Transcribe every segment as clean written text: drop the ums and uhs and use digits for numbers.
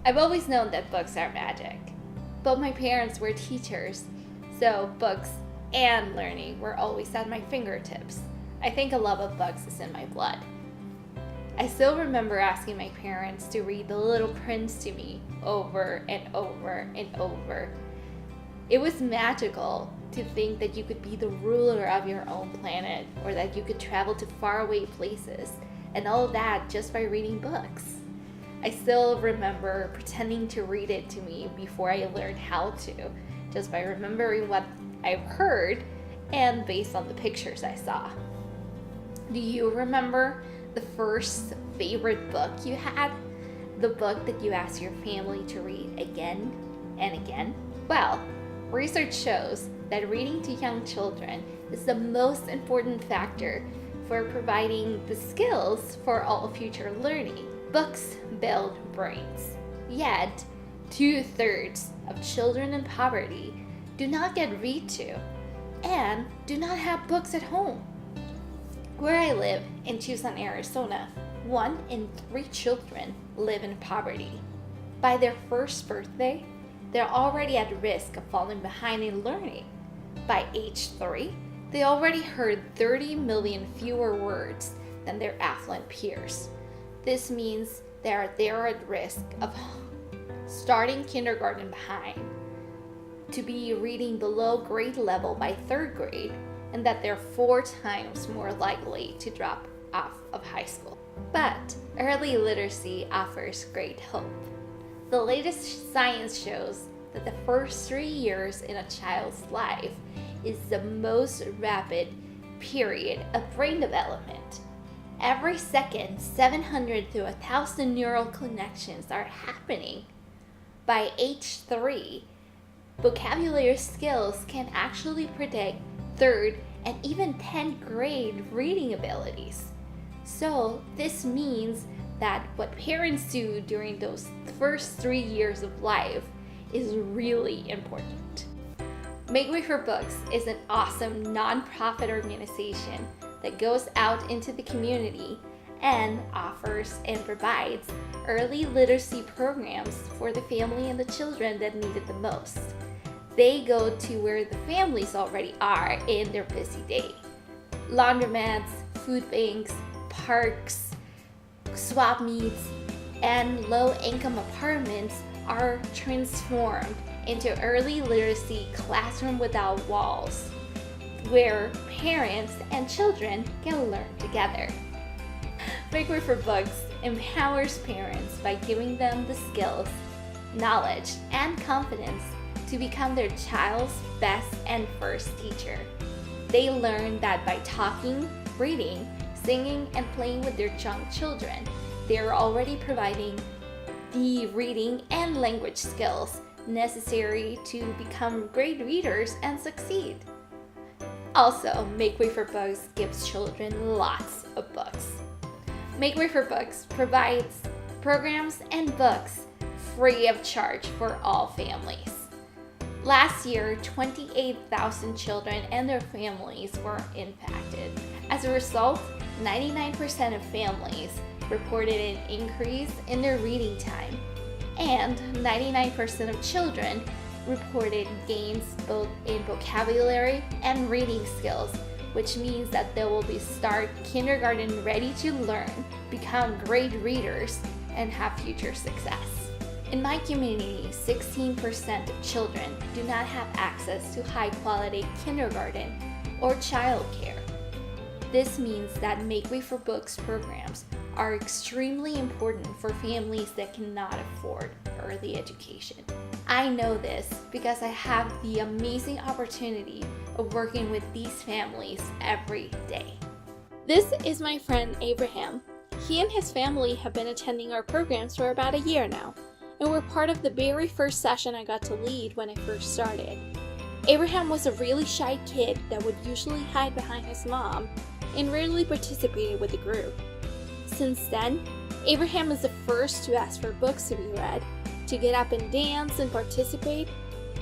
I've always known that books are magic, but my parents were teachers, so books and learning were always at my fingertips. I think a love of books is in my blood. I still remember asking my parents to read The Little Prince to me over and over and over. It was magical to think that you could be the ruler of your own planet, or that you could travel to faraway places, and all that just by reading books. I still remember pretending to read it to me before I learned how to, just by remembering what I've heard and based on the pictures I saw. Do you remember the first favorite book you had? The book that you asked your family to read again and again? Well, research shows that reading to young children is the most important factor for providing the skills for all future learning. Books build brains. Yet, 2/3 of children in poverty do not get read to and do not have books at home. Where I live in Tucson, Arizona, 1 in 3 children live in poverty. By their first birthday, they're already at risk of falling behind in learning. By age 3, they already heard 30 million fewer words than their affluent peers. This means they're at risk of starting kindergarten behind, to be reading below grade level by 3rd grade, and that they're 4 times more likely to drop off of high school. But early literacy offers great hope. The latest science shows that the first 3 years in a child's life is the most rapid period of brain development. Every second, 700 to 1,000 neural connections are happening. By age 3, vocabulary skills can actually predict 3rd and even 10th grade reading abilities. So this means that what parents do during those first 3 years of life is really important. Make Way for Books is an awesome nonprofit organization that goes out into the community and offers and provides early literacy programs for the family and the children that need it the most. They go to where the families already are in their busy day. Laundromats, food banks, parks, swap meets, and low-income apartments are transformed into early literacy classroom without walls, where parents and children can learn together. Make Way for Books empowers parents by giving them the skills, knowledge, and confidence to become their child's best and first teacher. They learn that by talking, reading, singing, and playing with their young children, they are already providing the reading and language skills necessary to become great readers and succeed. Also, Make Way for Books gives children lots of books. Make Way for Books provides programs and books free of charge for all families. Last year, 28,000 children and their families were impacted. As a result, 99% of families reported an increase in their reading time, and 99% of children reported gains both in vocabulary and reading skills, which means that they will start kindergarten ready to learn, become great readers, and have future success. In my community, 16% of children do not have access to high-quality kindergarten or childcare. This means that Make Way for Books programs are extremely important for families that cannot afford early education. I know this because I have the amazing opportunity of working with these families every day. This is my friend Abraham. He and his family have been attending our programs for about a year now, and were part of the very first session I got to lead when I first started. Abraham was a really shy kid that would usually hide behind his mom and rarely participated with the group. Since then, Abraham is the first to ask for books to be read, to get up and dance and participate,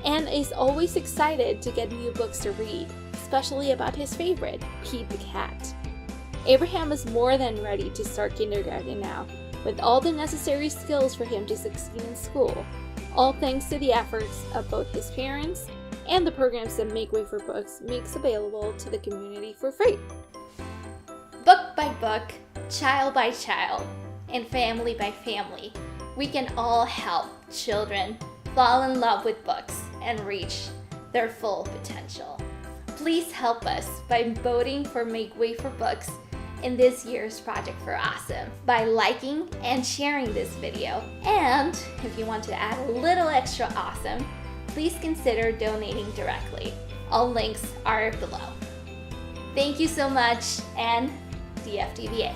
and is always excited to get new books to read, especially about his favorite, Pete the Cat. Abraham is more than ready to start kindergarten now, with all the necessary skills for him to succeed in school, all thanks to the efforts of both his parents and the programs that Make Way for Books makes available to the community for free. Book by book, child by child, and family by family, we can all help children fall in love with books and reach their full potential. Please help us by voting for Make Way for Books in this year's Project for Awesome by liking and sharing this video. And if you want to add a little extra awesome, please consider donating directly. All links are below. Thank you so much, and DFDVA.